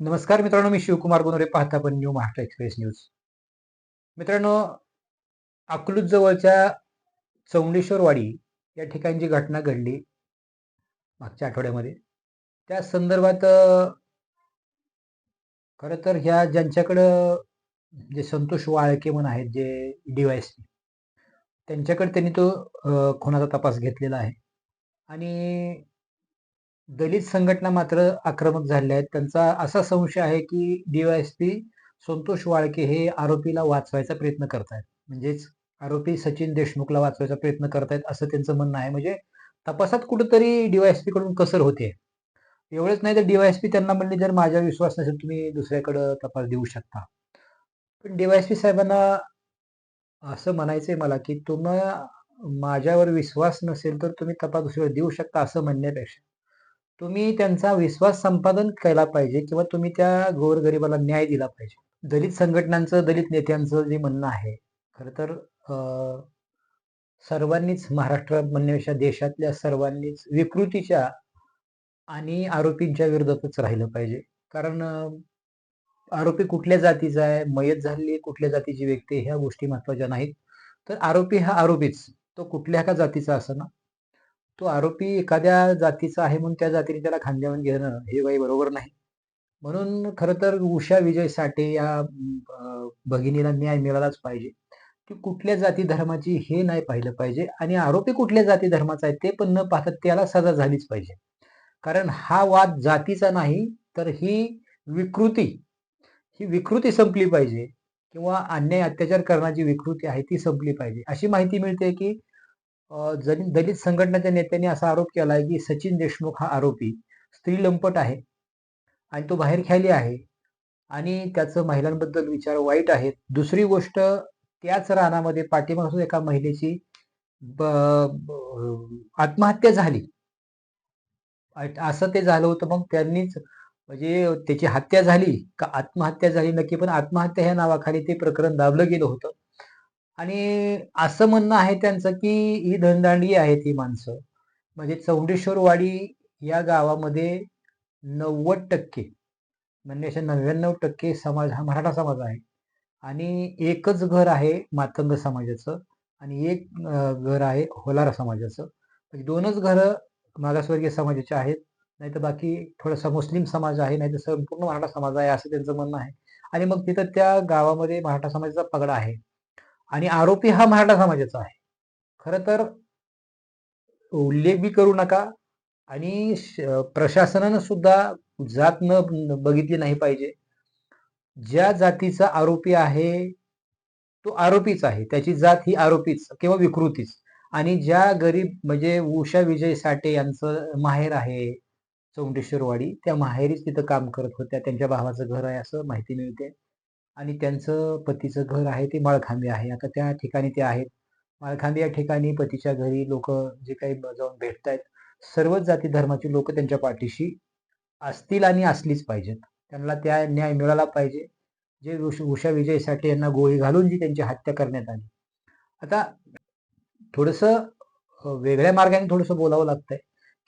नमस्कार मित्रांनो, मी शिवकुमार गुनोरे. पाहता पण न्यू महाराष्ट्र एक्सप्रेस न्यूज. मित्रांनो, अकलूज जवळच्या चौंडेश्वरवाडी या ठिकाणी जी घटना घडली मागच्या आठवड्यामध्ये, त्या संदर्भात खरं तर ह्या ज्यांच्याकडं जे संतोष वाळके म्हणून आहेत, जे DYSP, त्यांच्याकडे त्यांनी तो खुनाचा तपास घेतलेला आहे. आणि दलित संघटना मात्र आक्रमक झालेल्या आहेत. त्यांचा असा संशय आहे की DYSP संतोष वाळके हे आरोपीला वाचवायचा प्रयत्न करतायत. म्हणजेच आरोपी सचिन देशमुखला वाचवायचा प्रयत्न करतायत असं त्यांचं म्हणणं आहे. म्हणजे तपासात कुठेतरी DYSP कडून कसर होते. एवढंच नाही तर DYSP त्यांना म्हणले, जर माझ्यावर विश्वास नसेल तुम्ही दुसऱ्याकडे तपास देऊ शकता. पण DYSP साहेबांना असं म्हणायचंय मला की माझ्यावर विश्वास नसेल तर तुम्ही तपास दुसऱ्यावर देऊ शकता असं म्हणण्यापेक्षा तुम्ही त्यांचा विश्वास संपादन केला पाहिजे किंवा तुम्ही त्या गोरगरिबाला न्याय दिला पाहिजे. दलित संघटनांचं, दलित नेत्यांचं जे म्हणणं आहे, खरं तर सर्वांनीच, महाराष्ट्रात म्हणण्यापेक्षा देशातल्या सर्वांनीच विकृतीच्या आणि आरोपींच्या विरोधातच राहिलं पाहिजे. कारण आरोपी कुठल्या जातीचा आहे, मयत झालेली कुठल्या जातीची व्यक्ती ह्या गोष्टी महत्वाच्या नाहीत. तर आरोपी हा आरोपीच. तो कुठल्या का जातीचा असेना. तो आरोपी एखाद्या जातीचा आहे म्हणून त्या जातीने त्याला खांद्यावर घेणं हे काही बरोबर नाही. म्हणून खरं तर उषा विजय साठे या भगिनीला न्याय मिळालाच पाहिजे. ती कुठल्या जाती धर्माची हे नाही पाहिलं पाहिजे आणि आरोपी कुठल्या जाती धर्माचा आहे ते पण न पाहता त्याला सजा झालीच पाहिजे. कारण हा वाद जातीचा नाही, तर विकृती ही विकृती संपली पाहिजे किंवा अन्याय अत्याचार करण्याची विकृती आहे ती संपली पाहिजे. अशी माहिती मिळते की दलित संघटनेच्या नेत्यांनी असा आरोप केला आहे की सचिन देशमुख हा आरोपी स्त्रीलंपट आहे आणि तो बाहेरख्याली आहे आणि त्याचं महिलांबद्दल विचार वाईट आहेत. दुसरी गोष्ट, त्याच रानामध्ये पाठीमागून एका महिलेची आत्महत्या झाली. असं ते झालं होतं. मग त्यांनीच, म्हणजे त्याची हत्या झाली का आत्महत्या झाली नक्की, पण आत्महत्या ह्या नावाखाली ते प्रकरण दाबलं गेलं होतं. आणि असं म्हणणं आहे त्यांचं की ही धनदांडी आहेत ही माणसं. म्हणजे चौंडेश्वरवाडी या गावामध्ये 90% म्हणजे असे 99% समाज हा मराठा समाज आहे आणि एकच घर आहे मातंग समाजाचं आणि एक घर आहे होलार समाजाचं. म्हणजे दोनच घरं मागासवर्गीय समाजाचे आहेत. नाहीतर बाकी थोडासा मुस्लिम समाज आहे, नाहीतर संपूर्ण मराठा समाज आहे असं त्यांचं म्हणणं आहे. आणि मग तिथं त्या गावामध्ये मराठा समाजाचा पगडा आहे आणि आरोपी हा मराठा समाजाचा आहे. खरं तर उल्लेख बी करू नका आणि प्रशासनानं सुद्धा जात न बघितली नाही पाहिजे. ज्या जातीचा आरोपी आहे तो आरोपीच आहे. त्याची जात ही आरोपीच किंवा विकृतीच. आणि ज्या गरीब, म्हणजे उषा विजय साठे यांचं माहेर आहे चौंडेश्वरवाडी, त्या माहेरीच तिथं काम करत होत्या. त्यांच्या भावाचं घर आहे असं माहिती मिळते. आणि त्यांचं पतीचं घर आहे ते माळखांबे आहे. आता त्या ठिकाणी ते आहेत. माळखांबे या ठिकाणी पतीच्या घरी लोक जे काही जाऊन भेटतायत, सर्वच जाती धर्माची लोक त्यांच्या पाठीशी असतील आणि असलीच पाहिजेत. त्यांना त्या न्याय मिळाला पाहिजे. जे उषा विजय साठे यांना गोळी घालून जी त्यांची हत्या करण्यात आली. आता थोडंसं वेगळ्या मार्गाने थोडंसं बोलावं लागतंय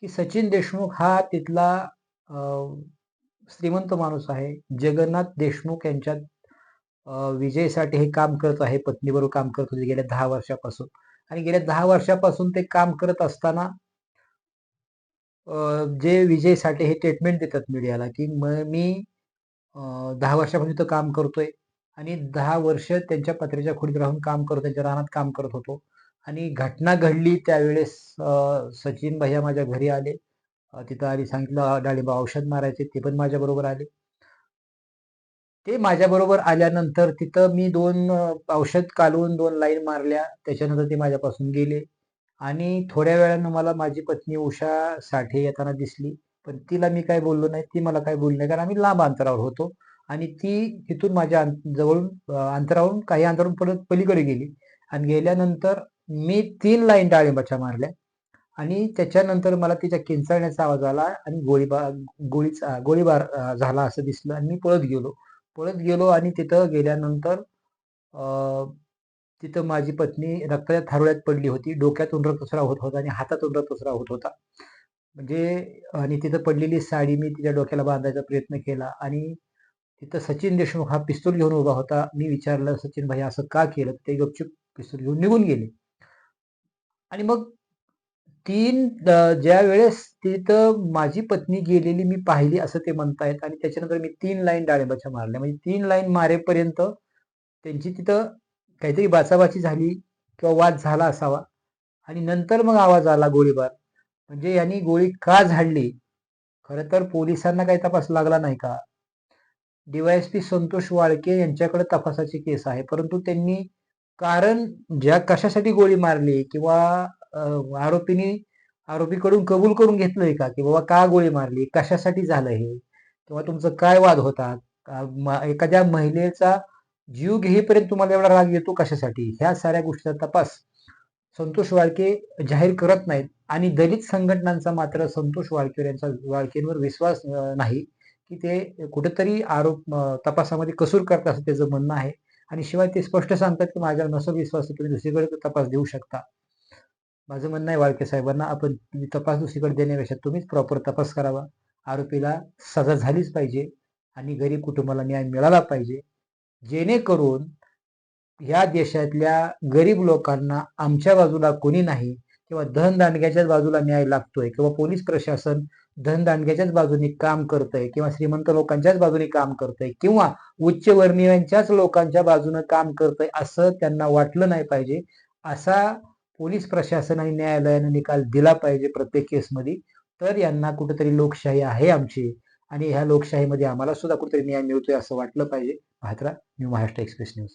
की सचिन देशमुख हा तिथला श्रीमंत माणूस आहे. जगन्नाथ देशमुख यांच्यात विजय साठे हे काम करत आहे. पत्नीबरोबर काम करत होते गेल्या 10 वर्षापासून. आणि गेल्या 10 वर्षापासून ते काम करत असताना जे विजय साठे हे स्टेटमेंट देतात मीडियाला की मी 10 वर्षापासून इथं काम करतोय आणि 10 वर्ष त्यांच्या पत्र्याच्या खोलीत राहून काम करतो, त्यांच्या रानात काम करत होतो. आणि घटना घडली त्यावेळेस सचिन भैया माझ्या घरी आले. तिथं आली, सांगितलं डाळिंब औषध मारायचे, ते पण माझ्या बरोबर आले. ते माझ्या बरोबर आल्यानंतर तिथं मी 2 औषध काढून 2 लाईन मारल्या. त्याच्यानंतर ते माझ्यापासून गेले आणि थोड्या वेळानं मला माझी पत्नी उषा साठे येताना दिसली. पण तिला मी काही बोललो नाही, ती मला काही बोलली नाही, कारण आम्ही लांब अंतरावर होतो. आणि ती तिथून माझ्या जवळून अंतरावरून काही अंतरावरून परत पलीकडे गेली आणि गेल्यानंतर मी 3 लाईन डाळिंबाच्या मारल्या आणि त्याच्यानंतर मला तिच्या किंचाळण्याचा आवाज आला आणि गोळीबार झाला असं दिसलं आणि मी पळत गेलो आणि तिथं गेल्यानंतर तिथं माझी पत्नी रक्ताच्या थारोळ्यात पडली होती. डोक्यातून रक्तस्राव होत होता आणि हातातून रक्तस्राव होत होता. म्हणजे आणि तिथं पडलेली साडी मी तिच्या डोक्याला बांधायचा प्रयत्न केला आणि तिथं सचिन देशमुख हा पिस्तूल घेऊन उभा होता. मी विचारलं, "सचिन भाई असं का केलं?" ते गपचूप पिस्तूल घेऊन निघून गेले. आणि मग ज्यावेळेस तिथं माझी पत्नी गेलेली मी पाहिली असं ते म्हणतायत आणि त्याच्यानंतर मी 3 लाईन डाळिंबाच्या मारल्या. म्हणजे 3 लाईन मारेपर्यंत त्यांची तिथं काहीतरी बाचाबाची झाली किंवा वाद झाला असावा आणि नंतर मग आवाज आला गोळीबार. म्हणजे यांनी गोळी का झाडली? खरं तर पोलिसांना काही तपास लागला नाही का? डी-वाय-एस-पी संतोष वाळके यांच्याकडे तपासाची केस आहे. परंतु त्यांनी कारण कशासाठी गोळी मारली किंवा अ, आरोपींनी आरोपीकडून कबूल करून घेतलंय का? की बाबा का गोळी मारली? कशासाठी झालं हे? किंवा तुमचा काय वाद होता? एखाद्या महिलेचा जीव घेईपर्यंत तुम्हाला एवढा राग येतो कशासाठी? ह्या साऱ्या गोष्टींचा तपास संतोष वाळके जाहीर करत नाहीत आणि दलित संघटनांचा मात्र संतोष वाळकेंवर विश्वास नाही, की ते कुठेतरी तपासामध्ये कसूर करतात असं त्याचं म्हणणं आहे. आणि शिवाय ते स्पष्ट सांगतात, की माझ्यावर नसेल विश्वास तर तुम्ही दुसरीकडे तपास देऊ शकता. माझं म्हणणं आहे वाळके साहेबांना, तुम्ही तपास दुसरीकडे देण्यापेक्षा तुम्हीच प्रॉपर तपास करावा. आरोपीला सजा झालीच पाहिजे आणि गरीब कुटुंबाला न्याय मिळाला पाहिजे. जेणेकरून या देशातल्या गरीब लोकांना आमच्या बाजूला कोणी नाही किंवा धनदांडग्याच्याच बाजूला न्याय लागतोय किंवा पोलीस प्रशासन धनदांडग्याच्याच बाजूने काम करतंय किंवा श्रीमंत लोकांच्याच बाजूने काम करतंय किंवा उच्चवर्णीयांच्याच लोकांच्या बाजूने काम करतंय असं त्यांना वाटलं नाही पाहिजे. असा पोलीस प्रशासन आणि न्यायालयाने निकाल दिला पाहिजे प्रत्येक केसमध्ये. तर यांना कुठेतरी लोकशाही आहे आमची आणि ह्या लोकशाहीमध्ये आम्हाला सुद्धा कुठेतरी न्याय मिळतोय असं वाटलं पाहिजे. पाहत राहा न्यू महाराष्ट्र एक्सप्रेस न्यूज.